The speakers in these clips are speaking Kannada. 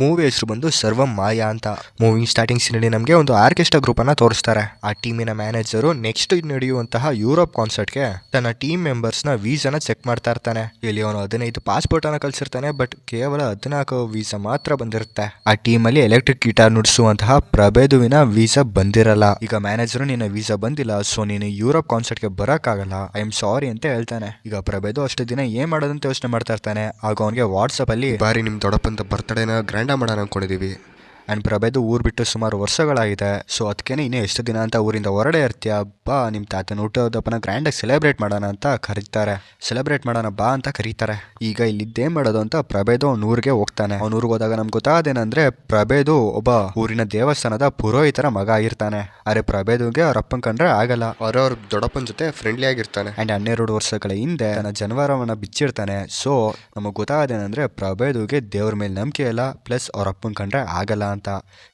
ಮೂವಿ ಹೆಸರು ಬಂದು ಸರ್ವಂ ಮಾಯಾ ಅಂತ. ಮೂವಿ ಸ್ಟಾರ್ಟಿಂಗ್ ಸೀನಲ್ಲಿ ನಮಗೆ ಒಂದು ಆರ್ಕೆಸ್ಟ್ರಾ ಗ್ರೂಪ್ ಅನ್ನ ತೋರಿಸ್ತಾರೆ. ಆ ಟೀಮಿನ ಮ್ಯಾನೇಜರು ನೆಕ್ಸ್ಟ್ ನಡೆಯುವಂತಹ ಯುರೋಪ್ ಕಾನ್ಸರ್ಟ್ಗೆ ತನ್ನ ಟೀಮ್ ಮೆಂಬರ್ಸ್ ನ ವೀಸಾನ ಚೆಕ್ ಮಾಡ್ತಾ ಇರ್ತಾನೆ. ಇಲ್ಲಿ ಅವನು 15 ಪಾಸ್ಪೋರ್ಟ್ ಅನ್ನ ಕಳ್ಸಿರ್ತಾನೆ, ಬಟ್ ಕೇವಲ 14 ವೀಸಾ ಮಾತ್ರ ಬಂದಿರುತ್ತೆ. ಆ ಟೀಮ್ ಅಲ್ಲಿ ಎಲೆಕ್ಟ್ರಿಕ್ ಗಿಟಾರ್ ನುಡಿಸುವಂತಹ ಪ್ರಭೇದುವಿನ ವೀಸಾ ಬಂದಿರಲ್ಲ. ಈಗ ಮ್ಯಾನೇಜರ್ ನಿನ್ನ ವೀಸಾ ಬಂದಿಲ್ಲ, ಸೊ ನೀನು ಯುರೋಪ್ ಕಾನ್ಸರ್ಟ್ಗೆ ಬರಕ್ಕಾಗಲ್ಲ, ಐ ಆಮ್ ಸಾರಿ ಅಂತ ಹೇಳ್ತಾನೆ. ಈಗ ಪ್ರಭೇದು ಅಷ್ಟು ದಿನ ಏನ್ ಮಾಡೋದಂತ ಯೋಚನೆ ಮಾಡ್ತಾ ಇರ್ತಾನೆ. ಆಗ ಅವನಿಗೆ ವಾಟ್ಸಪ್ ಅಲ್ಲಿ ಬಾರಿ ನಿಮ್ ದೊಡ್ಡಪ್ಪಂತ ಬರ್ತಡೇನ ಗ್ರ್ಯಾಂಡ್ ಮಾಡೋಣ ಅನ್ಕೊಂಡಿದೀವಿ. ಆ್ಯಂಡ್ ಪ್ರಭೇದು ಊರು ಬಿಟ್ಟು ಸುಮಾರು ವರ್ಷಗಳಾಗಿದೆ, ಸೊ ಅದಕ್ಕೇನೆ ಇನ್ನೂ ಎಷ್ಟು ದಿನ ಅಂತ ಊರಿಂದ ಹೊರಡೆ ಇರ್ತೀಯ, ಬಾ ನಿಮ್ಮ ತಾತನ ಹುಟ್ಟೋದಪ್ಪನ ಗ್ರ್ಯಾಂಡಾಗಿ ಸೆಲೆಬ್ರೇಟ್ ಮಾಡೋಣ ಅಂತ ಕರೀತಾರೆ. ಸೆಲೆಬ್ರೇಟ್ ಮಾಡೋಣ ಬಾ ಅಂತ ಕರೀತಾರೆ. ಈಗ ಇಲ್ಲಿದ್ದೇನು ಮಾಡೋದು ಅಂತ ಪ್ರಭೇದು ಅವ್ನ ಊರಿಗೆ ಹೋಗ್ತಾನೆ. ಅವ್ನ ಊರಿಗೆ ಹೋದಾಗ ನಮ್ಗೆ ಗೊತ್ತಾದೇನಂದ್ರೆ ಪ್ರಭೇದು ಒಬ್ಬ ಊರಿನ ದೇವಸ್ಥಾನದ ಪುರೋಹಿತರ ಮಗ ಆಗಿರ್ತಾನೆ. ಆದರೆ ಪ್ರಭೇದುಗೆ ಅವ್ರ ಅಪ್ಪನ ಕಂಡ್ರೆ ಆಗಲ್ಲ. ಅವ್ರ ದೊಡ್ಡಪ್ಪನ ಜೊತೆ ಫ್ರೆಂಡ್ಲಿ ಆಗಿರ್ತಾನೆ. ಆ್ಯಂಡ್ 12 ವರ್ಷಗಳ ಹಿಂದೆ ತನ್ನ ಜನವರವನ್ನ ಬಿಚ್ಚಿರ್ತಾನೆ. ಸೊ ನಮಗೆ ಗೊತ್ತಾದೇನಂದ್ರೆ ಪ್ರಭೇದುಗೆ ದೇವ್ರ ಮೇಲೆ ನಂಬಿಕೆ ಇಲ್ಲ, ಪ್ಲಸ್ ಅವ್ರ ಅಪ್ಪನ ಕಂಡ್ರೆ ಆಗಲ್ಲ ಅಂತ.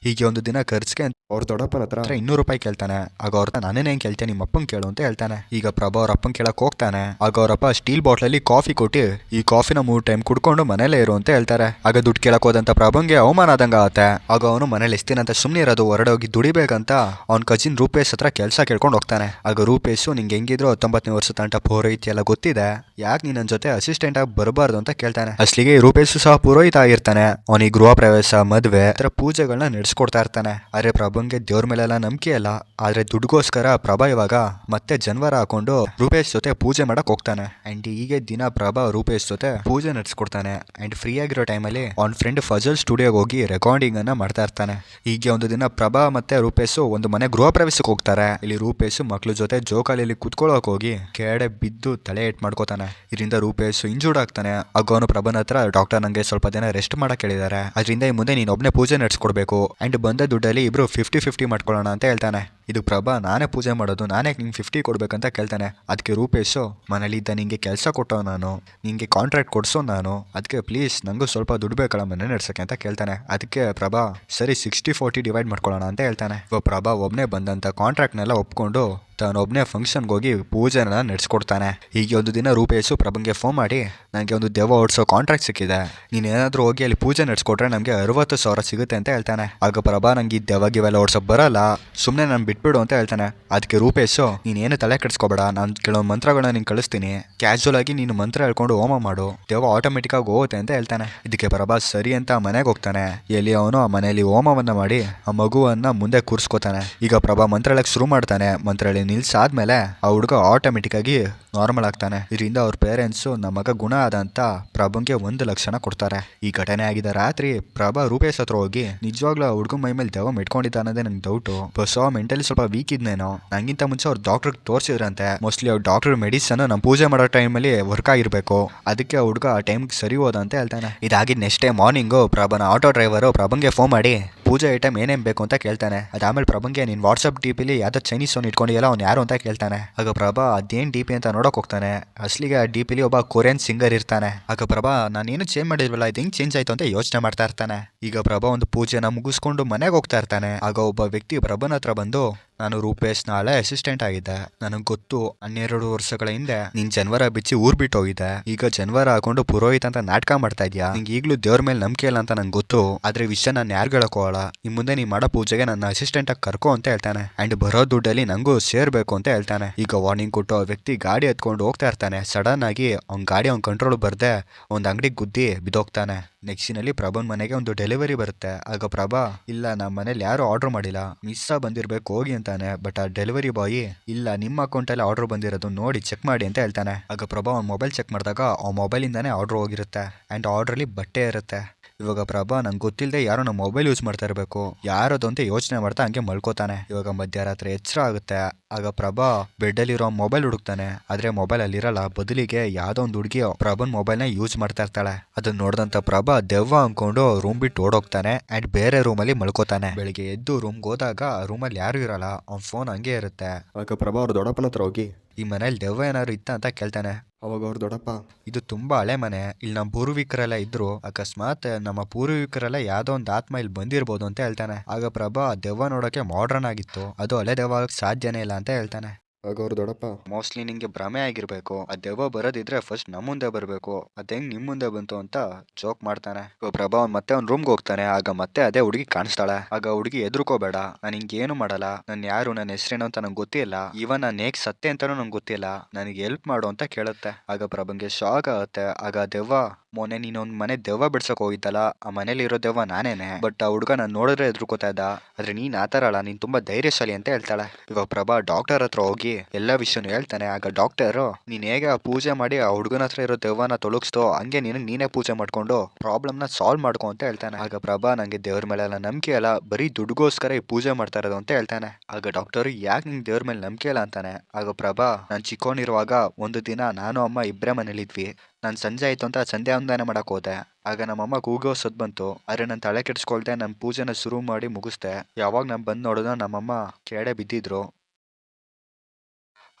ಹೀಗೆ ಒಂದು ದಿನ ಖರ್ಚಿಗೆ ಅವ್ರ ದೊಡ್ಡಪ್ಪನ ಹತ್ರ 200 ರೂಪಾಯಿ ಕೇಳ್ತಾನೆ. ಆಗ ಅವ್ರ ನಾನೇನು ಹೆಂಗೆ ಕೇಳ್ತೇನೆ, ನಿಮ್ಮ ಅಪ್ಪಂಗೆ ಕೇಳು ಅಂತ ಹೇಳ್ತಾನೆ. ಈಗ ಪ್ರಭಾ ಅವ್ರ ಅಪ್ಪಂಗೆ ಕೇಳಕ್ ಹೋಗ್ತಾನೆ. ಆಗ ಅವರಪ್ಪ ಸ್ಟೀಲ್ ಬಾಟ್ಲಲ್ಲಿ ಕಾಫಿ ಕೊಟ್ಟು ಈ ಕಾಫಿನ 3 ಟೈಮ್ ಕುಡ್ಕೊಂಡು ಮನೇಲೇ ಇರು ಅಂತ ಹೇಳ್ತಾರೆ. ಆಗ ದುಡ್ಡು ಕೇಳಕ್ ಹೋದಂತ ಪ್ರಭಂಗೆ ಅವಮಾನ ಆದಂಗ ಆಗುತ್ತೆ. ಆಗ ಅವನು ಮನೇಲಿ ಎಷ್ಟಿನ ಅಂತ ಸುಮ್ಮನೆ ಇರೋದು, ಹೊರಡೆ ಹೋಗಿ ದುಡಿಬೇಕಂತ ಅವ್ನ ಕಜಿನ್ ರೂಪೇಶ್ ಹತ್ರ ಕೆಲಸ ಕೇಳ್ಕೊಂಡು ಹೋಗ್ತಾನೆ. ಆಗ ರೂಪೇಶು ನಿಂಗೆ ಹೆಂಗಿದ್ರು 19ನೇ ವರ್ಷ ತಂಟ ಪುರೋಹಿತ ಎಲ್ಲ ಗೊತ್ತಿದೆ, ಯಾಕೆ ನೀನ್ ನನ್ನ ಜೊತೆ ಅಸಿಸ್ಟೆಂಟ್ ಆಗಿ ಬರಬಾರ್ದು ಅಂತ ಕೇಳ್ತಾನೆ. ಅಸ್ಲಿಗೆ ರೂಪೇಶು ಸಹ ಪುರೋಹಿತ ಆಗಿರ್ತಾನೆ. ಅವನಿಗೆ ಗೃಹ ಪ್ರವೇಶ, ಮದ್ವೆ ಪೂಜೆಗಳನ್ನ ನಡೆಸ್ಕೊಡ್ತಾ ಇರ್ತಾನೆ. ಆದ್ರೆ ಪ್ರಭಂಗೆ ದೇವ್ರ ಮೇಲೆಲ್ಲ ನಂಬಿಕೆ ಇಲ್ಲ. ಆದ್ರೆ ದುಡ್ಗೋಸ್ಕರ ಪ್ರಭಾ ಇವಾಗ ಮತ್ತೆ ಜನವರ ಹಾಕೊಂಡು ರೂಪೇಶ್ ಜೊತೆ ಪೂಜೆ ಮಾಡಕ್ ಹೋಗ್ತಾನೆ. ಅಂಡ್ ಹೀಗೆ ದಿನ ಪ್ರಭಾ ರೂಪೇಶ್ ಜೊತೆ ಪೂಜೆ ನಡೆಸ್ಕೊಡ್ತಾನೆ. ಅಂಡ್ ಫ್ರೀ ಆಗಿರೋ ಟೈಮಲ್ಲಿ ಅವ್ನ ಫ್ರೆಂಡ್ ಫಜಲ್ ಸ್ಟುಡಿಯೋಗೆ ಹೋಗಿ ರೆಕಾರ್ಡಿಂಗ್ ಅನ್ನ ಮಾಡ್ತಾ ಇರ್ತಾನೆ. ಹೀಗೆ ಒಂದು ದಿನ ಪ್ರಭಾ ಮತ್ತೆ ರೂಪೇಶ್ ಒಂದು ಮನೆ ಗೃಹ ಪ್ರವೇಶಕ್ಕೆ ಹೋಗ್ತಾರೆ. ಇಲ್ಲಿ ರೂಪೇಶ್ ಮಕ್ಳ ಜೊತೆ ಜೋಕಾಲಿಯಲ್ಲಿ ಕುತ್ಕೊಳ್ಳೋಕೆ ಹೋಗಿ ಕೆಳಗಡೆ ಬಿದ್ದು ತಲೆ ಏಟ್ ಮಾಡ್ಕೋತಾನೆ. ಇದರಿಂದ ರೂಪೇಶ್ ಇಂಜೂರ್ಡ್ ಆಗ್ತಾನೆ. ಆಗ ಅವನು ಪ್ರಭಾನ ಹತ್ರ ಡಾಕ್ಟರ್ ನಂಗೆ ಸ್ವಲ್ಪ ದಿನ ರೆಸ್ಟ್ ಮಾಡಕ್ ಹೇಳಿದ್ದಾರೆ, ಅದರಿಂದ ಈ ಮುಂದೆ ನೀನ್ ಒಬ್ನೇ ಪೂಜೆ ನಡೆಸ್ಕೊಡ್ಬೇಕು, ಅಂಡ್ ಬಂದ ದುಡ್ಡಲ್ಲಿ ಇಬ್ರು 50-50 ಮಾಡ್ಕೊಳ್ಳೋಣ ಅಂತ ಹೇಳ್ತಾನೆ. ಇದು ಪ್ರಭಾ ನಾನೇ ಪೂಜೆ ಮಾಡೋದು, ನಾನೇ ನಿಂಗೆ 50 ಕೊಡ್ಬೇಕಂತ ಕೇಳ್ತಾನೆ. ಅದಕ್ಕೆ ರೂಪೇಶು ಮನೇಲಿ ಇದ್ದ ನಿಂಗೆ ಕೆಲಸ ಕೊಟ್ಟೋ ನಾನು, ನಿಂಗೆ ಕಾಂಟ್ರಾಕ್ಟ್ ಕೊಡ್ಸೋ ನಾನು, ಅದಕ್ಕೆ ಪ್ಲೀಸ್ ನಂಗೂ ಸ್ವಲ್ಪ ದುಡ್ಡು ಬೇಕಲ್ಲ ಮನೆ ನಡ್ಸಕ್ಕೆ ಅಂತ ಕೇಳ್ತಾನೆ. ಅದಕ್ಕೆ ಪ್ರಭಾ ಸರಿ 60-40 ಡಿವೈಡ್ ಮಾಡ್ಕೊಳ್ಳೋಣ ಅಂತ ಹೇಳ್ತಾನೆ. ಪ್ರಭಾ ಒಬ್ಬನೇ ಬಂದಂತ ಕಾಂಟ್ರಾಕ್ಟ್ನೆಲ್ಲ ಒಪ್ಕೊಂಡು ತಾನೊಬ್ಬನೇ ಫಂಕ್ಷನ್ಗೆ ಹೋಗಿ ಪೂಜೆನ ನಡೆಸ್ಕೊಡ್ತಾನೆ. ಹೀಗೆ ಒಂದು ದಿನ ರೂಪೇಶು ಪ್ರಭಂಗೆ ಫೋನ್ ಮಾಡಿ ನನಗೆ ಒಂದು ದೆವ್ವ ಓಡಿಸೋ ಕಾಂಟ್ರಾಕ್ಟ್ ಸಿಕ್ಕಿದೆ, ನೀನೇನಾದ್ರೂ ಹೋಗಿ ಅಲ್ಲಿ ಪೂಜೆ ನಡೆಸ್ಕೊಟ್ರೆ ನಮಗೆ 60,000 ಸಿಗುತ್ತೆ ಅಂತ ಹೇಳ್ತಾನೆ. ಆಗ ಪ್ರಭಾ ನಂಗೆ ಈ ದೆವ್ವ ಗಿವೆಲ್ಲ ಓಡಿಸೋಕೆ ಬರಲ್ಲ, ಸುಮ್ಮನೆ ನಾನು ಬಿಟ್ಬಿಡು ಅಂತ ಹೇಳ್ತಾನೆ. ಅದಕ್ಕೆ ರೂಪೇಶು ನೀನೇನು ತಲೆ ಕೆಡಿಸ್ಕೋಬೇಡ, ನಾನು ಕೆಲವೊಂದು ಮಂತ್ರಗಳನ್ನ ನೀನು ಕಳಿಸ್ತೀನಿ, ಕ್ಯಾಶುವಲ್ ಆಗಿ ನೀನು ಮಂತ್ರ ಹೇಳ್ಕೊಂಡು ಹೋಮ ಮಾಡು, ದೆವ್ವ ಆಟೋಮೆಟಿಕ್ ಆಗಿ ಹೋಗುತ್ತೆ ಅಂತ ಹೇಳ್ತಾನೆ. ಇದಕ್ಕೆ ಪ್ರಭಾ ಸರಿ ಅಂತ ಮನೆಗೆ ಹೋಗ್ತಾನೆ. ಎಲ್ಲಿ ಅವನು ಆ ಮನೆಯಲ್ಲಿ ಹೋಮವನ್ನ ಮಾಡಿ ಆ ಮಗುವನ್ನ ಮುಂದೆ ಕೂರಿಸ್ಕೋತಾನೆ. ಈಗ ಪ್ರಭಾ ಮಂತ್ರ ಹೇಳಕ್ ಶುರು ಮಾಡ್ತಾನೆ. ಮಂತ್ರ ಹೇಳಿ ನಿಲ್ಸಾದ್ಮೇಲೆ ಆ ಹುಡುಗ ಆಟೋಮೆಟಿಕ್ ಆಗಿ ನಾರ್ಮಲ್ ಆಗ್ತಾನೆ. ಇದರಿಂದ ಅವ್ರ ಪೇರೆಂಟ್ಸು ನಮ್ಮ ಮಗ ಗುಣ ಆದಂತ ಪ್ರಭಂಗೆ 1 ಲಕ್ಷ ಕೊಡ್ತಾರೆ. ಈ ಘಟನೆ ಆಗಿದ ರಾತ್ರಿ ಪ್ರಭಾ ರೂಪೇಶ್ ಹತ್ರ ಹೋಗಿ ನಿಜವಾಗ್ಲೂ ಆ ಹುಡುಗ ಮೈ ಮೇಲೆ ದೆವ್ವ ಮೆಟ್ಕೊಂಡಿದ್ದ ಅನ್ನೋದೇ ನಂಗೆ ಡೌಟು, ಬಸ್ ಮೆಂಟಲಿ ಸ್ವಲ್ಪ ವೀಕ್ ಇದ್ನೇನೋ, ನಂಗಿಂತ ಮುಂಚೆ ಅವ್ರು ಡಾಕ್ಟರ್ ತೋರಿಸಿದ್ರಂತೆ, ಮೋಸ್ಟ್ಲಿ ಅವ್ರು ಡಾಕ್ಟರ್ ಮೆಡಿಸನ್ ನಮ್ಮ ಪೂಜೆ ಮಾಡೋ ಟೈಮಲ್ಲಿ ವರ್ಕ್ ಆಗಿರ್ಬೇಕು, ಅದಕ್ಕೆ ಆ ಹುಡುಗ ಆ ಟೈಮ್ಗೆ ಸರಿ ಹೋದ ಅಂತ ಹೇಳ್ತಾನೆ. ಇದಾಗಿದ್ದು ನೆಕ್ಸ್ಟ್ ಡೇ ಮಾರ್ನಿಂಗು ಪ್ರಭಾನ ಆಟೋ ಡ್ರೈವರು ಪ್ರಭಂಗೆ ಫೋನ್ ಮಾಡಿ ಪೂಜೆ ಐಟಮ್ ಏನೇನು ಬೇಕು ಅಂತ ಕೇಳ್ತಾನೆ. ಅದಾದ್ಮೇಲೆ ಪ್ರಭಂಗೆ ನೀನು ವಾಟ್ಸಪ್ ಡಿ ಪಿಲಿ ಯಾವ್ದೋ ಚೈನೀಸ್ ಫೋನ್ ಇಟ್ಕೊಂಡಿಯಲ್ಲ ಅವ್ನು ಯಾರು ಅಂತ ಕೇಳ್ತಾನೆ. ಆಗ ಪ್ರಭಾ ಅದೇನು ಡಿ ಪಿ ಅಂತ ನೋಡೋಕೆ ಹೋಗ್ತಾನೆ. ಅಸ್ಲಿಗೆ ಆ ಡಿ ಪಿಲಿ ಒಬ್ಬ ಕೊರಿಯನ್ ಸಿಂಗರ್ ಇರ್ತಾನೆ. ಆಗ ಪ್ರಭಾ ನಾನೇನು ಚೇಂಜ್ ಮಾಡಿಲ್ವಲ್ಲ, ಇದು ಹೆಂಗೆ ಚೇಂಜ್ ಆಯ್ತು ಅಂತ ಯೋಚನೆ ಮಾಡ್ತಾ ಇರ್ತಾನೆ. ಈಗ ಪ್ರಭಾ ಒಂದು ಪೂಜೆನ ಮುಗಿಸ್ಕೊಂಡು ಮನೆಗೆ ಹೋಗ್ತಾ ಇರ್ತಾನೆ. ಆಗ ಒಬ್ಬ ವ್ಯಕ್ತಿ ಪ್ರಭಾನ ಹತ್ರ ಬಂದು ನಾನು ರೂಪೇಶ್ ನಾಳೆ ಅಸಿಸ್ಟೆಂಟ್ ಆಗಿದ್ದೆ, ನನಗೆ ಗೊತ್ತು 12 ವರ್ಷಗಳ ಹಿಂದೆ ನೀನ್ ಜನವರ ಬಿಚ್ಚಿ ಊರ್ ಬಿಟ್ಟು ಹೋಗಿದ್ದೆ, ಈಗ ಜನವರ ಹಾಕೊಂಡು ಪುರೋಹಿತ ಅಂತ ನಾಟಕ ಮಾಡ್ತಾ ಇದ್ಯಾ, ನಿಂಗೆ ಈಗಲೂ ದೇವ್ರ ಮೇಲೆ ನಂಬಿಕೆ ಇಲ್ಲ ಅಂತ ನಂಗೆ ಗೊತ್ತು, ಆದ್ರೆ ವಿಷಯ ನಾನು ಯಾರು ಹೇಳಕೋಲ್ಲ, ಇನ್ ಮುಂದೆ ನೀ ಮಾಡೋ ಪೂಜೆಗೆ ನನ್ನ ಅಸಿಸ್ಟೆಂಟ್ ಆಗಿ ಕರ್ಕೋ ಅಂತ ಹೇಳ್ತಾನೆ. ಅಂಡ್ ಬರೋ ದುಡ್ಡಲ್ಲಿ ನಂಗೂ ಸೇರ್ಬೇಕು ಅಂತ ಹೇಳ್ತಾನೆ. ಈಗ ವಾರ್ನಿಂಗ್ ಕೊಟ್ಟು ಆ ವ್ಯಕ್ತಿ ಗಾಡಿ ಎತ್ಕೊಂಡು ಹೋಗ್ತಾ ಇರ್ತಾನೆ. ಸಡನ್ ಆಗಿ ಅವ್ನ ಗಾಡಿ ಅವ್ನ ಕಂಟ್ರೋಲ್ ಬರ್ದೆ ಒಂದು ಅಂಗಡಿಗೆ ಗುದ್ದಿ ಬಿದ್ದೋಗ್ತಾನೆ. ನೆಕ್ಸ್ಟ್ ಸೀನಲ್ಲಿ ಪ್ರಭಾನ್ ಮನೆಗೆ ಒಂದು ಡೆಲಿವರಿ ಬರುತ್ತೆ. ಆಗ ಪ್ರಭಾ ಇಲ್ಲ ನಮ್ಮ ಮನೇಲಿ ಯಾರು ಆರ್ಡರ್ ಮಾಡಿಲ್ಲ, ಮಿಸ್ ಬಂದಿರ್ಬೇಕು ಹೋಗಿ ಅಂತಾನೆ. ಬಟ್ ಆ ಡೆಲಿವರಿ ಬಾಯ್ ಇಲ್ಲ ನಿಮ್ಮ ಅಕೌಂಟಲ್ಲಿ ಆರ್ಡರ್ ಬಂದಿರೋದು ನೋಡಿ ಚೆಕ್ ಮಾಡಿ ಅಂತ ಹೇಳ್ತಾನೆ. ಆಗ ಪ್ರಭಾ ಅವ್ನ ಮೊಬೈಲ್ ಚೆಕ್ ಮಾಡಿದಾಗ ಆ ಮೊಬೈಲಿಂದಾನೇ ಆರ್ಡರ್ ಹೋಗಿರುತ್ತೆ. ಆ್ಯಂಡ್ ಆರ್ಡ್ರಲ್ಲಿ ಬಟ್ಟೆ ಇರುತ್ತೆ. ಇವಾಗ ಪ್ರಭಾ ನಂಗೆ ಗೊತ್ತಿಲ್ಲದೆ ಯಾರೋ ನಮ್ಮ ಮೊಬೈಲ್ ಯೂಸ್ ಮಾಡ್ತಾ ಇರಬೇಕು, ಯಾರದು ಅಂತ ಯೋಚನೆ ಮಾಡ್ತಾ ಹಂಗೆ ಮಲ್ಕೋತಾನೆ. ಇವಾಗ ಮಧ್ಯರಾತ್ರಿ ಎಚ್ಚರ ಆಗುತ್ತೆ. ಆಗ ಪ್ರಭಾ ಬೆಡ್ಡಲ್ಲಿರೋ ಮೊಬೈಲ್ ಹುಡುಕ್ತಾನೆ. ಆದ್ರೆ ಮೊಬೈಲ್ ಅಲ್ಲಿರಲ್ಲ, ಬದಲಿಗೆ ಯಾವ್ದೋ ಒಂದು ಹುಡುಗಿ ಪ್ರಭಾನ್ ಮೊಬೈಲ್ನ ಯೂಸ್ ಮಾಡ್ತಾ ಇರ್ತಾಳೆ. ಅದನ್ನ ನೋಡಿದಂತ ಪ್ರಭಾ ದೆವ್ವ ಅನ್ಕೊಂಡು ರೂಮ್ ಬಿಟ್ಟು ಓಡೋಗ್ತಾನೆ. ಅಂಡ್ ಬೇರೆ ರೂಮಲ್ಲಿ ಮಲ್ಕೋತಾನೆ. ಬೆಳಿಗ್ಗೆ ಎದ್ದು ರೂಮ್ಗೆ ಹೋದಾಗ ರೂಮಲ್ಲಿ ಯಾರು ಇರಲ್ಲ, ಅವ್ನ ಫೋನ್ ಹಂಗೆ ಇರುತ್ತೆ. ಆಗ ಪ್ರಭಾ ಅವ್ರ ದೊಡ್ಡಪ್ಪನ ಹತ್ರ ಹೋಗಿ ಈ ಮನೇಲಿ ದೆವ್ವ ಏನಾದ್ರು ಇತ್ತ ಅಂತ ಕೇಳ್ತಾನೆ. ಅವಾಗ ಅವ್ರ ದೊಡ್ಡಪ್ಪ ಇದು ತುಂಬಾ ಹಳೆ ಮನೆ, ಇಲ್ಲಿ ನಮ್ಮ ಪೂರ್ವಿಕರೆಲ್ಲ ಇದ್ರು, ಅಕಸ್ಮಾತ್ ನಮ್ಮ ಪೂರ್ವಿಕರೆಲ್ಲ ಯಾವ್ದೋ ಒಂದು ಆತ್ಮ ಇಲ್ಲಿ ಬಂದಿರ್ಬೋದು ಅಂತ ಹೇಳ್ತಾನೆ. ಆಗ ಪ್ರಭಾ ದೆವ್ವ ನೋಡೋಕೆ ಮಾಡ್ರನ್ ಆಗಿತ್ತು, ಅದು ಹಳೆ ದೆವ್ವ ಸಾಧ್ಯನೇ ಇಲ್ಲ ಅಂತ ಹೇಳ್ತಾನೆ. ಆಗ ಅವ್ರ ದೊಡ್ಡಪ್ಪ ಮೋಸ್ಟ್ಲಿ ನಿಂಗೆ ಭ್ರಮೆ ಆಗಿರ್ಬೇಕು. ಆ ದೆವ್ವ ಬರೋದಿದ್ರೆ ಫಸ್ಟ್ ನಮ್ಮ ಮುಂದೆ ಬರಬೇಕು, ಅದ್ ಹೆಂಗ್ ನಿಮ್ ಮುಂದೆ ಬಂತು ಅಂತ ಜೋಕ್ ಮಾಡ್ತಾನೆ. ಪ್ರಭಾ ಅವ್ನ್ ಮತ್ತೆ ಅವ್ನ್ ರೂಮ್ಗೆ ಹೋಗ್ತಾನೆ. ಆಗ ಮತ್ತೆ ಅದೇ ಹುಡುಗಿ ಕಾಣಿಸ್ತಾಳೆ. ಆಗ ಹುಡುಗಿ ಎದ್ರುಕೋಬೇಡ, ನಾನು ಹಿಂಗೇನು ಮಾಡಲ್ಲ, ನನ್ ಯಾರು, ನನ್ನ ಹೆಸರೇನು ಅಂತ ನಂಗೆ ಗೊತ್ತಿಲ್ಲ, ಇವನ್ ನಾನು ಹೇಗ್ ಸತ್ತೆ ಅಂತಾನೂ ನಂಗೆ ಗೊತ್ತಿಲ್ಲ, ನನಗೆ ಹೆಲ್ಪ್ ಮಾಡು ಅಂತ ಕೇಳುತ್ತೆ. ಆಗ ಪ್ರಭಂಗೆ ಶಾಕ್ ಆಗುತ್ತೆ. ಆಗ ಆ ದೆವ್ವ, ಮೊನ್ನೆ ನೀನೊಂದ್ ಮನೆ ದೆವ್ವ ಬಿಡ್ಸಕ್ ಹೋಗಿದ್ದಲ್ಲ, ಆ ಮನೇಲಿ ಇರೋ ದೆವ್ವ ನಾನೇನೆ, ಬಟ್ ಆ ಹುಡುಗ ನಾನು ನೋಡಿದ್ರೆ ಎದ್ರುಕೋತಾ ಇದ್ದ, ಆದ್ರೆ ನೀನ್ ಆತರ ಅಲ್ಲ, ನೀನ್ ತುಂಬಾ ಧೈರ್ಯಶಾಲಿ ಅಂತ ಹೇಳ್ತಾಳೆ. ಇವಾಗ ಪ್ರಭಾ ಡಾಕ್ಟರ್ ಹತ್ರ ಹೋಗಿ ಎಲ್ಲಾ ವಿಷಯನೂ ಹೇಳ್ತಾನೆ. ಆಗ ಡಾಕ್ಟರ್, ನೀನ್ ಹೇಗೆ ಆ ಪೂಜೆ ಮಾಡಿ ಆ ಹುಡುಗನ ಹತ್ರ ಇರೋ ದೆವ್ವನ ತೊಲಗಿಸ್ತೋ ಹಂಗೆ ನೀನೇ ಪೂಜೆ ಮಾಡ್ಕೊಂಡು ಪ್ರಾಬ್ಲಮ್ ನ ಸಾಲ್ವ್ ಮಾಡ್ಕೊ ಅಂತ ಹೇಳ್ತಾನೆ. ಆಗ ಪ್ರಭಾ, ನಂಗೆ ದೇವ್ರ ಮೇಲೆ ಎಲ್ಲ ನಂಬಿಕೆ ಅಲ್ಲ, ಬರೀ ದುಡ್ಗೋಸ್ಕರ ಈ ಪೂಜೆ ಮಾಡ್ತಾ ಇರೋದು ಅಂತ ಹೇಳ್ತಾನೆ. ಆಗ ಡಾಕ್ಟರ್, ಯಾಕೆ ನಿಂಗೆ ದೇವ್ರ ಮೇಲೆ ನಂಬಿಕೆ ಇಲ್ಲ ಅಂತಾನೆ. ಆಗ ಪ್ರಭಾ, ನಾನ್ ಚಿಕ್ಕೋನಿರುವಾಗ ಒಂದು ದಿನ ನಾನು ಅಮ್ಮ ಇಬ್ಬರೇ ಮನೇಲಿದ್ವಿ. ನಾನು ಸಂಜೆ ಆಯ್ತು ಅಂತ ಸಂಧ್ಯಾ ವಂದನೆ ಮಾಡಕ್ ಹೋದೆ. ಆಗ ನಮ್ಮಮ್ಮ ಕೂಗೋ ಸದ್ ಬಂತು. ಆದ್ರೆ ನಾನು ತಲೆ ಕೆಡಿಸ್ಕೊಳ್ದೆ ನನ್ನ ಪೂಜೆನ ಶುರು ಮಾಡಿ ಮುಗಿಸ್ದೆ. ಯಾವಾಗ ನಾನು ಬಂದು ನೋಡಿದ್ರೆ ನಮ್ಮಮ್ಮ ಕೆಳಗಡೆ ಬಿದ್ದಿದ್ರು.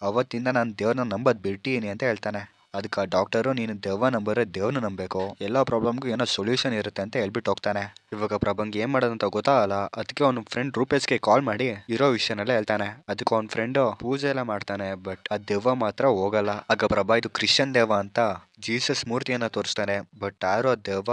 ಅವತ್ತಿಂದ ನಾನು ದೇವ್ರನ್ನ ನಂಬದ್ ಬಿಟ್ಟಿನಿ ಅಂತ ಹೇಳ್ತಾನೆ. ಅದಕ್ಕೆ ಆ ಡಾಕ್ಟರು, ನೀನು ದೆವ್ವ ನಂಬರೆ ದೇವ್ರನ್ನ ನಂಬಬೇಕು, ಎಲ್ಲ ಪ್ರಾಬ್ಲಮ್ಗೂ ಏನೋ ಸೊಲ್ಯೂಷನ್ ಇರುತ್ತೆ ಅಂತ ಹೇಳ್ಬಿಟ್ಟು ಹೋಗ್ತಾನೆ. ಇವಾಗ ಪ್ರಭಂಗ್ ಏನ್ ಮಾಡೋದಂತ ಗೊತ್ತಾಗಲ್ಲ. ಅದಕ್ಕೆ ಅವ್ನ ಫ್ರೆಂಡ್ ರೂಪೇಶ್ಗೆ ಕಾಲ್ ಮಾಡಿ ಇರೋ ವಿಷಯನೆಲ್ಲ ಹೇಳ್ತಾನೆ. ಅದಕ್ಕೆ ಅವ್ನ ಫ್ರೆಂಡ್ ಪೂಜೆ ಎಲ್ಲ ಮಾಡ್ತಾನೆ, ಬಟ್ ಆ ದೆವ್ವ ಮಾತ್ರ ಹೋಗಲ್ಲ. ಆಗ ಪ್ರಭಾ, ಇದು ಕ್ರಿಶ್ಚಿಯನ್ ದೆವ್ವ ಅಂತ ಜೀಸಸ್ ಮೂರ್ತಿಯನ್ನ ತೋರಿಸ್ತಾನೆ, ಬಟ್ ಯಾರು ಆ ದೆವ್ವ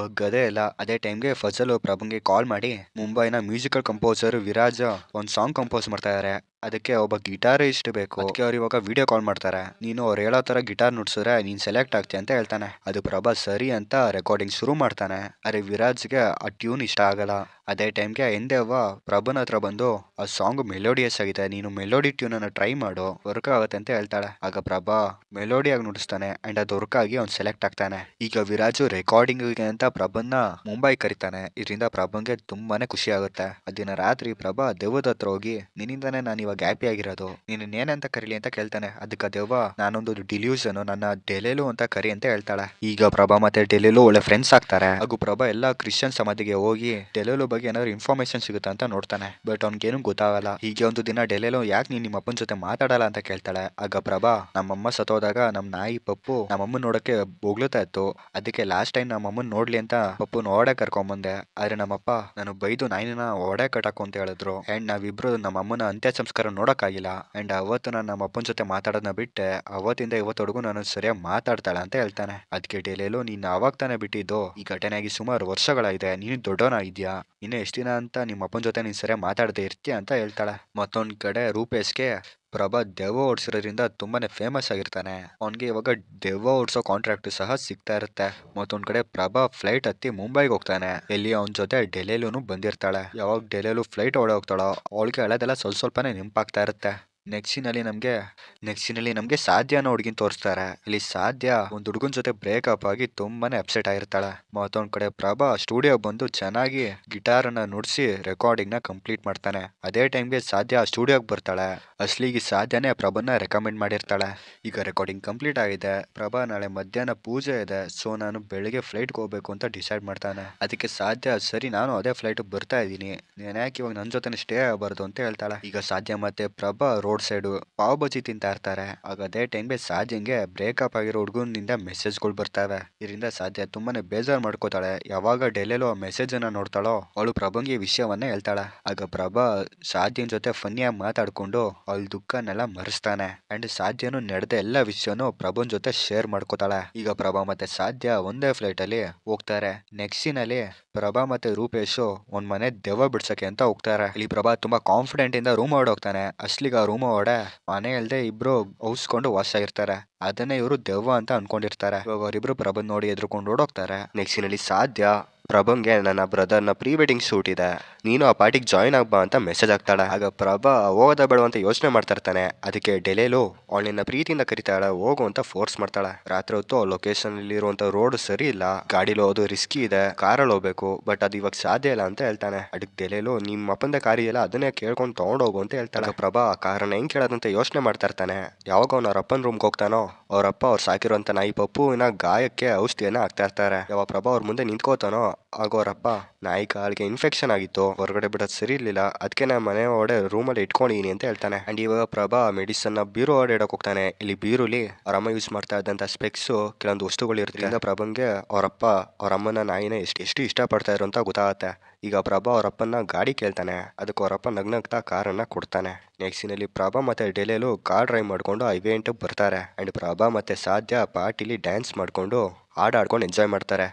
ಬಗ್ಗದೇ ಇಲ್ಲ. ಅದೇ ಟೈಮ್ಗೆ ಫಜಲ್ ಪ್ರಭಂಗೆ ಕಾಲ್ ಮಾಡಿ ಮುಂಬೈನ ಮ್ಯೂಸಿಕಲ್ ಕಂಪೋಸರ್ ವಿರಾಜ ಒಂದ್ ಸಾಂಗ್ ಕಂಪೋಸ್ ಮಾಡ್ತಾ ಇದಾರೆ, ಅದಕ್ಕೆ ಒಬ್ಬ ಗಿಟಾರಿಸ್ಟ್ ಬೇಕು. ಅದಕ್ಕೆ ಅವ್ರು ಇವಾಗ ವಿಡಿಯೋ ಕಾಲ್ ಮಾಡ್ತಾರೆ. ನೀನು ಅವ್ರು ಹೇಳೋ ತರ ಗಿಟಾರ್ ನುಡ್ಸಿದ್ರೆ ನೀನ್ ಸೆಲೆಕ್ಟ್ ಆಗ್ತೀಯ ಅಂತ ಹೇಳ್ತಾನೆ. ಅದು ಪ್ರಭಾ ಸರಿ ಅಂತ ರೆಕಾರ್ಡಿಂಗ್ ಶುರು ಮಾಡ್ತಾನೆ. ಅರೆ ವಿರಾಜ್ಗೆ ಆ ಟ್ಯೂನ್ ಇಷ್ಟ ಆಗಲ್ಲ. ಅದೇ ಟೈಮ್ಗೆ ಎಂದೇವ್ವ ಪ್ರಭುನ ಹತ್ರ ಬಂದು, ಆ ಸಾಂಗ್ ಮೆಲೋಡಿಯಸ್ ಆಗಿದೆ, ನೀನು ಮೆಲೋಡಿ ಟ್ಯೂನ್ ಅನ್ನ ಟ್ರೈ ಮಾಡು, ವರ್ಕ್ ಆಗುತ್ತೆ ಅಂತ ಹೇಳ್ತಾಳೆ. ಆಗ ಪ್ರಭಾ ಮೆಲೋಡಿಯಾಗಿ ನುಡಿಸ್ತಾನೆ ಅಂಡ್ ಅದು ವರ್ಕ್ ಆಗಿ ಅವ್ನು ಸೆಲೆಕ್ಟ್ ಆಗ್ತಾನೆ. ಈಗ ವಿರಾಜು ರೆಕಾರ್ಡಿಂಗ್ ಅಂತ ಪ್ರಭನ್ನ ಮುಂಬೈ ಕರಿತಾನೆ. ಇದರಿಂದ ಪ್ರಭಂಗೆ ತುಂಬಾನೇ ಖುಷಿ ಆಗುತ್ತೆ. ಅದಿನ ರಾತ್ರಿ ಪ್ರಭಾ ದೆವ್ವದ ಹತ್ರ ಹೋಗಿ, ನಿನ್ನಿಂದಾನೆ ನಾನು ಇವಾಗ ಹ್ಯಾಪಿ ಆಗಿರೋದು, ನೀನು ಏನಂತ ಕರೀಲಿ ಅಂತ ಕೇಳ್ತಾನೆ. ಅದಕ್ಕೆ ದೆವ್ವ, ನಾನೊಂದು ಡಿಲ್ಯೂಷನ್, ನನ್ನ ಡೆಲೇಲು ಅಂತ ಕರಿ ಅಂತ ಹೇಳ್ತಾಳೆ. ಈಗ ಪ್ರಭಾ ಮತ್ತೆ ಡೆಲೇಲು ಒಳ್ಳೆ ಫ್ರೆಂಡ್ಸ್ ಆಗ್ತಾರೆ. ಹಾಗೂ ಪ್ರಭಾ ಎಲ್ಲಾ ಕ್ರಿಶ್ಚಿಯನ್ ಸಮಾಧಿಗೆ ಹೋಗಿ ಡೆಲೇಲು ಬಗ್ಗೆ ಏನಾದ್ರು ಇನ್ಫಾರ್ಮೇಶನ್ ಸಿಗುತ್ತಾ ಅಂತ ನೋಡ್ತಾನೆ, ಬಟ್ ಅವ್ನಿಗೇನು ಗೊತ್ತಾಗಲ್ಲ. ಹೀಗೆ ಒಂದು ದಿನ ಡೆಲೇಲು, ಯಾಕೆ ನೀನ್ ನಿಮ್ಮ ಅಪ್ಪನ ಜೊತೆ ಮಾತಾಡಲ್ಲ ಅಂತ ಕೇಳ್ತಾಳೆ. ಆಗ ಪ್ರಭಾ, ನಮ್ಮಮ್ಮ ಸತ್ತೋದಾಗ ನಮ್ ನಾಯಿ ಪಪ್ಪು ನಮ್ಮಮ್ಮನ್ ನೋಡಕ್ಕೆ ಬೊಗ್ಳುತ್ತಾ ಇತ್ತು, ಅದಕ್ಕೆ ಲಾಸ್ಟ್ ಟೈಮ್ ನಮ್ಮಮ್ಮನ್ ನೋಡ್ಲಿ ಅಂತ ಪಪ್ಪುನ ಓಡೆ ಕರ್ಕೊಂಬಂದೆ. ಆದ್ರೆ ನಮ್ಮಪ್ಪ ನಾನು ಬೈದು ನಾಯಿನ ಓಡೆ ಕಟ್ಟಾಕು ಅಂತ ಹೇಳಿದ್ರು. ಅಂಡ್ ನಾವಿಬ್ರು ನಮ್ಮಮ್ಮನ ಅಂತ್ಯ ಸಂಸ್ಕಾರ ನೋಡಕ್ಕಾಗಿಲ್ಲ. ಅಂಡ್ ಅವತ್ತು ನಾನು ನಮ್ಮ ಅಪ್ಪನ ಜೊತೆ ಮಾತಾಡೋದನ್ನ ಬಿಟ್ಟೆ, ಅವತ್ತಿಂದ ಇವತ್ತೊಳಗೂ ನಾನು ಸರಿಯಾಗಿ ಮಾತಾಡ್ತಾಳೆ ಅಂತ ಹೇಳ್ತಾನೆ. ಅದಕ್ಕೆ ಡೆಲೇಲು, ನೀನ್ ಅವಾಗ ತಾನೇ ಬಿಟ್ಟಿದ್ದು, ಈ ಘಟನೆಯಾಗಿ ಸುಮಾರು ವರ್ಷಗಳಾಗಿದೆ, ನೀನು ದೊಡ್ಡವನಾಗಿದ್ಯಾ, ಇನ್ನು ಎಷ್ಟು ದಿನ ಅಂತ ನಿಮ್ಮ ಅಪ್ಪನ ಜೊತೆ ನೀನ್ ಸರಿಯಾಗಿ ಮಾತಾಡದೆ ಇರ್ತೀಯ ಅಂತ ಹೇಳ್ತಾಳೆ. ಮತ್ತೊಂದ್ ಕಡೆ ರೂಪೇಶ್ಗೆ ಪ್ರಭಾ ದೆವ್ವ ಓಡಿಸಿರೋದ್ರಿಂದ ತುಂಬಾನೇ ಫೇಮಸ್ ಆಗಿರ್ತಾನೆ. ಅವನ್ಗೆ ಇವಾಗ ದೆವ್ವ ಓಡಿಸೋ ಕಾಂಟ್ರಾಕ್ಟ್ ಸಹ ಸಿಗ್ತಾ ಇರುತ್ತೆ. ಮತ್ತೊಂದ್ ಕಡೆ ಪ್ರಭಾ ಫ್ಲೈಟ್ ಹತ್ತಿ ಮುಂಬೈಗೆ ಹೋಗ್ತಾನೆ. ಎಲ್ಲಿ ಅವನ ಜೊತೆ ಡೆಲೇಲುನು ಬಂದಿರ್ತಾಳೆ. ಯಾವಾಗ ಡೆಲೇಲು ಫ್ಲೈಟ್ ಓಡ ಹೋಗ್ತಾಳೋ ಅವಳಿಗೆ ಹಳೆದೆಲ್ಲ ಸ್ವಲ್ಪನೇ ನೆನಪಾಗ್ತಾ ಇರುತ್ತೆ. ನೆಕ್ಸ್ಟ್ ಸೀನಲ್ಲಿ ನಮ್ಗೆ ಸಾಧ್ಯ ಅನ್ನೋ ಹುಡುಗಿನ ತೋರಿಸ್ತಾರೆ. ಇಲ್ಲಿ ಸಾಧ್ಯ ಒಂದ್ ಹುಡುಗನ್ ಜೊತೆ ಬ್ರೇಕಪ್ ಆಗಿ ತುಂಬಾನೇ ಅಪ್ಸೆಟ್ ಆಗಿರ್ತಾಳೆ. ಮತ್ತೊಂದ್ ಕಡೆ ಪ್ರಭಾ ಸ್ಟುಡಿಯೋ ಬಂದು ಚೆನ್ನಾಗಿ ಗಿಟಾರ್ ಅನ್ನ ನುಡಿಸಿ ರೆಕಾರ್ಡಿಂಗ್ ನ ಕಂಪ್ಲೀಟ್ ಮಾಡ್ತಾನೆ. ಅದೇ ಟೈಮ್ಗೆ ಸಾಧ್ಯ ಸ್ಟುಡಿಯೋಗೆ ಬರ್ತಾಳೆ. ಅಸ್ಲಿಗೆ ಸಾಧ್ಯನೇ ಪ್ರಭಾನ ರೆಕಮೆಂಡ್ ಮಾಡಿರ್ತಾಳೆ. ಈಗ ರೆಕಾರ್ಡಿಂಗ್ ಕಂಪ್ಲೀಟ್ ಆಗಿದೆ. ಪ್ರಭಾ ನಾಳೆ ಮಧ್ಯಾಹ್ನ ಪೂಜೆ ಇದೆ, ಸೊ ನಾನು ಬೆಳಿಗ್ಗೆ ಫ್ಲೈಟ್ಗೆ ಹೋಗ್ಬೇಕು ಅಂತ ಡಿಸೈಡ್ ಮಾಡ್ತಾನೆ. ಅದಕ್ಕೆ ಸಾಧ್ಯ, ಸರಿ ನಾನು ಅದೇ ಫ್ಲೈಟ್ ಬರ್ತಾ ಇದ್ದೀನಿ, ನಾನು ಯಾಕೆ ಇವಾಗ ನನ್ನ ಜೊತೆ ಸ್ಟೇ ಆಗಬಾರ್ದು ಅಂತ ಹೇಳ್ತಾಳೆ. ಈಗ ಸಾಧ್ಯ ಮತ್ತೆ ಪ್ರಭಾ ರೋಡ್ ಸೈಡ್ ಪಾವ್ ಬಜಿ ತಿಂತಾ ಇರ್ತಾರೆ. ಆಗ ಅದೇ ಟೈಮ್ಗೆ ಸಾಧ್ಯಂಗೆ ಬ್ರೇಕಪ್ ಆಗಿರೋ ಹುಡುಗನಿಂದ ಮೆಸೇಜ್ಗಳು ಬರ್ತವೆ. ಇದರಿಂದ ಸಾಧ್ಯ ತುಂಬಾನೇ ಬೇಜಾರ್ ಮಾಡ್ಕೋತಾಳೆ. ಯಾವಾಗ ಡೆಲೇಲು ಆ ಮೆಸೇಜ್ ಅನ್ನ ನೋಡ್ತಾಳೋ ಅವಳು ಪ್ರಭಂಗೆ ವಿಷಯವನ್ನ ಹೇಳ್ತಾಳೆ. ಆಗ ಪ್ರಭಾ ಸಾಧ್ಯನ್ ಜೊತೆ ಫನ್ನಿಯಾಗಿ ಮಾತಾಡ್ಕೊಂಡು ಅವಳ ದುಃಖನೆಲ್ಲ ಮರೆಸ್ತಾನೆ. ಅಂಡ್ ಸಾಧ್ಯನು ನಡೆದ ಎಲ್ಲ ವಿಷಯನೂ ಪ್ರಭುನ್ ಜೊತೆ ಶೇರ್ ಮಾಡ್ಕೋತಾಳೆ. ಈಗ ಪ್ರಭಾ ಮತ್ತೆ ಸಾಧ್ಯ ಒಂದೇ ಫ್ಲೈಟ್ ಅಲ್ಲಿ ಹೋಗ್ತಾರೆ. ನೆಕ್ಸ್ಟ್ ಸೀನಲ್ಲಿ ಪ್ರಭಾ ಮತ್ತೆ ರೂಪೇಶ್ ಒಂದ್ ಮನೆ ದೆವ್ವ ಬಿಡ್ಸಕ್ಕೆ ಅಂತ ಹೋಗ್ತಾರೆ. ಇಲ್ಲಿ ಪ್ರಭಾ ತುಂಬಾ ಕಾನ್ಫಿಡೆಂಟ್ ಇಂದ ರೂಮ್ ಹೊರಡ್ ಹೋಗ್ತಾನೆ. ಅಸ್ಲಿಗ ರೂಮ್ ಹೊಡೆ ಮನೆ ಇಲ್ದೆ ಇಬ್ರು ಔಸ್ಕೊಂಡು ವಾಸ ಇರ್ತಾರೆ. ಅದನ್ನೇ ಇವರು ದೆವ್ವ ಅಂತ ಅನ್ಕೊಂಡಿರ್ತಾರೆ. ಇವಾಗ ಅವರಿಬ್ರು ಪ್ರಭನ್ ನೋಡಿ ಎದ್ರುಕೊಂಡು ಓಡೋಗ್ತಾರೆ. ನೆಕ್ಸ್ಟ್ ಸೀನಲ್ಲಿ ಸಾಧ್ಯ ಪ್ರಭಂಗೆ, ನನ್ನ ಬ್ರದರ್ನ ಪ್ರೀ ವೆಡ್ಡಿಂಗ್ ಶೂಟ್ ಇದೆ, ನೀನು ಆ ಪಾರ್ಟಿಗೆ ಜಾಯ್ನ್ ಆಗ್ಬಾ ಅಂತ ಮೆಸೇಜ್ ಆಗ್ತಾಳೆ. ಆಗ ಪ್ರಭಾ ಹೋಗೋದ ಬೇಡ ಅಂತ ಯೋಚನೆ ಮಾಡ್ತಾ ಇರ್ತಾನೆ. ಅದಕ್ಕೆ ಡೆಲೇಲು ಅವಳನ್ನ ಪ್ರೀತಿಯಿಂದ ಕರಿತಾಳೆ, ಹೋಗು ಅಂತ ಫೋರ್ಸ್ ಮಾಡ್ತಾಳೆ. ರಾತ್ರಿ ಹೊತ್ತು ಲೊಕೇಶನ್ ಅಲ್ಲಿ ಇರುವಂತ ರೋಡ್ ಸರಿ ಇಲ್ಲ, ಗಾಡಿಲಿ ಹೋಗೋದು ರಿಸ್ಕಿ ಇದೆ, ಕಾರಲ್ಲಿ ಹೋಗ್ಬೇಕು, ಬಟ್ ಅದು ಇವಾಗ ಸಾಧ್ಯ ಇಲ್ಲ ಅಂತ ಹೇಳ್ತಾನೆ. ಅದಕ್ಕೆ ಡೆಲೇಲು, ನಿಮ್ಮ ಅಪ್ಪಂದ ಕಾರಿ ಇಲ್ಲ, ಅದನ್ನೇ ಕೇಳ್ಕೊಂಡು ತಗೊಂಡೋಗು ಅಂತ ಹೇಳ್ತಾಳೆ. ಪ್ರಭಾ ಕಾರನ್ನ ಹೆಂಗ್ ಕೇಳೋದಂತ ಯೋಚನೆ ಮಾಡ್ತಾ ಇರ್ತಾನೆ. ಯಾವಾಗ ಅವ್ರ ಅಪ್ಪನ ರೂಮ್ಗೆ ಹೋಗ್ತಾನೋ ಅವ್ರ ಅಪ್ಪ ಅವ್ರು ಸಾಕಿರುವಂತ ನಾಯಿ ಪಪ್ಪುವಿನ ಗಾಯಕ್ಕೆ ಔಷಧಿಯನ್ನ ಹಾಕ್ತಾ ಇರ್ತಾರೆ. ಯಾವ ಪ್ರಭಾ ಅವ್ರ ಮುಂದೆ ನಿಂತ್ಕೋತಾನೋ ಆಗ ಅವರಪ್ಪ ನಾಯಿ ಕಾಲಿಗೆ ಇನ್ಫೆಕ್ಷನ್ ಆಗಿತ್ತು, ಹೊರಗಡೆ ಬಿಡೋದು ಸರಿ ಇರ್ಲಿಲ್ಲ, ಅದಕ್ಕೆ ನಾನು ಮನೆ ಒಳಗಡೆ ರೂಮಲ್ಲಿ ಇಟ್ಕೊಂಡಿದೀನಿ ಅಂತ ಹೇಳ್ತಾನೆ. ಅಂಡ್ ಇವಾಗ ಪ್ರಭಾ ಮೆಡಿಸನ್ ನ ಬೀರು ಹೊರಡೆ ಇಡಕ್ ಹೋಗ್ತಾನೆ. ಇಲ್ಲಿ ಬೀರುಲಿ ಅವರಮ್ಮ ಯೂಸ್ ಮಾಡ್ತಾ ಇದ್ದಂತ ಸ್ಪೆಕ್ಸ್ ಕೆಲವೊಂದು ವಸ್ತುಗಳು ಇರುತ್ತೆ. ಪ್ರಭಂಗೆ ಅವರಪ್ಪ ಅವ್ರ ಅಮ್ಮನ ನಾಯಿನ ಎಷ್ಟು ಇಷ್ಟಪಡ್ತಾ ಇದ್ರು ಅಂತ ಗೊತ್ತಾಗತ್ತೆ. ಈಗ ಪ್ರಭಾ ಅವರಪ್ಪನ ಗಾಡಿ ಕೇಳ್ತಾನೆ. ಅದಕ್ಕೆ ಅವರಪ್ಪ ನಗ್ನಗ್ತಾ ಕಾರನ್ನ ಕೊಡ್ತಾನೆ. ನೆಕ್ಸ್ಟ್ ಸೀನಲ್ಲಿ ಪ್ರಭಾ ಮತ್ತೆ ಡೆಲೆಲು ಕಾರ್ ಡ್ರೈವ್ ಮಾಡ್ಕೊಂಡು ಆ ಇವೆಂಟ್ ಬರ್ತಾರೆ. ಅಂಡ್ ಪ್ರಭಾ ಮತ್ತೆ ಸಾಧ್ಯ ಪಾರ್ಟಿಲಿ ಡ್ಯಾನ್ಸ್ ಮಾಡ್ಕೊಂಡು ಹಾಡು ಆಡ್ಕೊಂಡು ಎಂಜಾಯ್ ಮಾಡ್ತಾರೆ.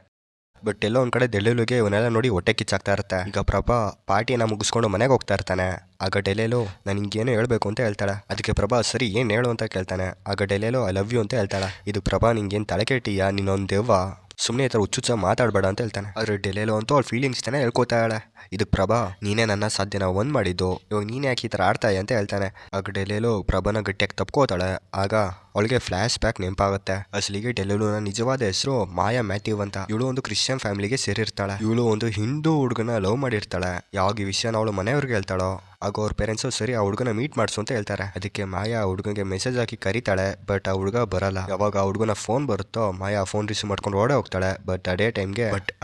ಬಟ್ ಎಲ್ಲೋ ಒಂದ್ ಕಡೆ ಡೆಲೆಲುಗೆ ಇವನ್ನೆಲ್ಲ ನೋಡಿ ಹೊಟ್ಟೆ ಕಿಚ್ಚಾಗ್ತಾ ಇರುತ್ತೆ. ಈಗ ಪ್ರಭಾ ಪಾರ್ಟಿನ ಮುಗಿಸ್ಕೊಂಡು ಮನೆಗೆ ಹೋಗ್ತಾ ಇರ್ತಾನೆ. ಆಗ ಡೆಲೆಲು ನಾನು ಹಿಂಗೇನು ಹೇಳ್ಬೇಕು ಅಂತ ಹೇಳ್ತಾಳೆ. ಅದಕ್ಕೆ ಪ್ರಭಾ ಸರಿ ಏನ್ ಹೇಳು ಅಂತ ಕೇಳ್ತಾನೆ. ಆಗ ಡೆಲೆಲು ಐ ಲವ್ ಯು ಅಂತ ಹೇಳ್ತಾಳೆ. ಇದು ಪ್ರಭಾ ನಿಂಗೇನು ತಲೆ ಕೆಟ್ಟಿಯಾ, ನೀನೊಂದು ದೆವ್ವ, ಸುಮ್ಮನೆ ಈ ಥರ ಹುಚ್ಚುಚ್ಚ ಮಾತಾಡಬೇಡ ಅಂತ ಹೇಳ್ತಾನೆ. ಆದ್ರೆ ಡೆಲೆಲು ಅಂತೂ ಅವ್ಳ ಫೀಲಿಂಗ್ಸ್ ತಾನೇ ಹೇಳ್ಕೊತಾ ಇದ್ದಾಳೆ. ಇದಕ್ಕೆ ಪ್ರಭಾ ನೀನೇ ನನ್ನ ಸಾಧ್ಯನ ಒಂದ್ ಮಾಡಿದ್ದು, ಇವಾಗ ನೀನೇ ಯಾಕೆ ಈ ಥರ ಆಡ್ತಾಯ ಅಂತ ಹೇಳ್ತಾನೆ. ಆಗ ಡೆಲೆಲು ಪ್ರಭಾನ ಗಟ್ಟಿಯಾಗಿ ತಪ್ಕೋತಾಳೆ. ಆಗ ಅವಳಿಗೆ ಫ್ಲಾಶ್ ಬ್ಯಾಕ್ ನೆನಪಾಗುತ್ತೆ. ಅಸಲಿಗೆ ಡೆಲೆಲುನ ನಿಜವಾದ ಹೆಸರು ಮಾಯಾ ಮ್ಯಾಥ್ಯೂ ಅಂತ. ಇವಳು ಒಂದು ಕ್ರಿಶ್ಚಿಯನ್ ಫ್ಯಾಮಿಲಿಗೆ ಸೇರಿರ್ತಾಳೆ. ಇವಳು ಒಂದು ಹಿಂದೂ ಹುಡುಗನ ಲವ್ ಮಾಡಿರ್ತಾಳೆ. ಯಾವಾಗ ಈ ವಿಷಯನ ಅವಳು ಮನೆಯವ್ರಿಗೆ ಹೇಳ್ತಾಳೋ ಆಗ ಅವ್ರ ಪೇರೆಂಟ್ಸು ಸರಿ ಆ ಹುಡುಗನ ಮೀಟ್ ಮಾಡಿಸು ಅಂತ ಹೇಳ್ತಾರೆ. ಅದಕ್ಕೆ ಮಾಯಾ ಆ ಹುಡುಗನಿಗೆ ಮೆಸೇಜ್ ಹಾಕಿ ಕರೀತಾಳೆ. ಬಟ್ ಆ ಹುಡುಗ ಬರಲ್ಲ. ಯಾವಾಗ ಆ ಹುಡುಗನ ಫೋನ್ ಬರುತ್ತೋ ಮಾಯಾ ಫೋನ್ ರಿಸೀವ್ ಮಾಡ್ಕೊಂಡು ಓಡೇ ಹೋಗ್ತಾಳೆ. ಬಟ್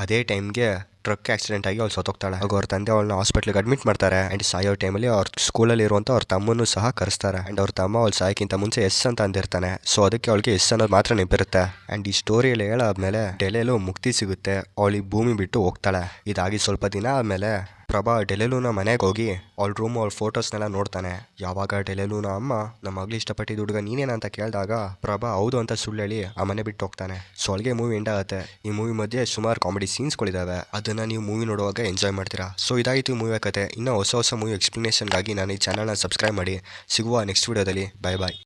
ಅದೇ ಟೈಮ್ಗೆ ಟ್ರಕ್ ಆಕ್ಸಿಡೆಂಟ್ ಆಗಿ ಅವ್ಳು ಸತ್ತೋಗ್ತಾಳೆ. ಆಗ ಅವ್ರ ತಂದೆ ಅವಳನ್ನ ಹಾಸ್ಪಿಟ್ಲಿಗೆ ಅಡ್ಮಿಟ್ ಮಾಡ್ತಾರೆ. ಅಂಡ್ ಸಾಯೋ ಟೈಮಲ್ಲಿ ಅವ್ರ ಸ್ಕೂಲಲ್ಲಿ ಇರುವಂತ ಅವ್ರ ತಮ್ಮನ್ನು ಸಹ ಕರೆಸ್ತಾರೆ. ಅಂಡ್ ಅವ್ರ ತಮ್ಮ ಅವಳು ಸಾಯಕ್ಕಿಂತ ಮುಂಚೆ ಎಸ್ ಅಂತ ಅಂದಿರ್ತಾನೆ. ಸೊ ಅದಕ್ಕೆ ಅವಳಿಗೆ ಎಸ್ ಅನ್ನೋದು ಮಾತ್ರ ನೆನಪಿರುತ್ತೆ. ಅಂಡ್ ಈ ಸ್ಟೋರಿಯಲ್ಲಿ ಹೇಳಾದ್ಮೇಲೆ ಡೆಲೆಲು ಮುಕ್ತಿ ಸಿಗುತ್ತೆ. ಅವಳಿಗೆ ಭೂಮಿ ಬಿಟ್ಟು ಹೋಗ್ತಾಳೆ. ಇದಾಗಿ ಸ್ವಲ್ಪ ದಿನ ಆದ್ಮೇಲೆ ಪ್ರಭಾ ಡೆಲೆಲುನ ಮನೆಗೆ ಹೋಗಿ ಅವಳ ರೂಮ್ ಅವಳ ಫೋಟೋಸ್ನೆಲ್ಲ ನೋಡ್ತಾನೆ. ಯಾವಾಗ ಡೆಲೆಲುನ ಅಮ್ಮ ನಮ್ಮ ಮಗಳು ಇಷ್ಟಪಟ್ಟಿದ್ದ ಹುಡುಗ ನೀನೇನ ಅಂತ ಕೇಳಿದಾಗ ಪ್ರಭಾ ಹೌದು ಅಂತ ಸುಳ್ಳು ಹೇಳಿ ಆ ಮನೆ ಬಿಟ್ಟು ಹೋಗ್ತಾನೆ. ಸೊ ಅಲ್ಲಿಗೆ ಮೂವಿ ಎಂಡ್ ಆಗುತ್ತೆ. ಈ ಮೂವಿ ಮಧ್ಯೆ ಸುಮಾರು ಕಾಮಿಡಿ ಸೀನ್ಸ್ಗಳಿದಾವೆ. ಅದನ್ನ ನೀವು ಮೂವಿ ನೋಡುವಾಗ ಎಂಜಾಯ್ ಮಾಡ್ತೀರಾ. ಸೊ ಇದಾಯಿತು ಮೂವಿ ಕತೆ. ಇನ್ನೂ ಹೊಸ ಮೂವಿ ಎಕ್ಸ್ಪ್ಲನೇಷನ್ಗಾಗಿ ನಾನು ಈ ಚಾನಲ್ನ ಸಬ್ಸ್ಕ್ರೈಬ್ ಮಾಡಿ. ಸಿಗುವ ನೆಕ್ಸ್ಟ್ ವಿಡಿಯೋದಲ್ಲಿ. ಬಾಯ್ ಬಾಯ್.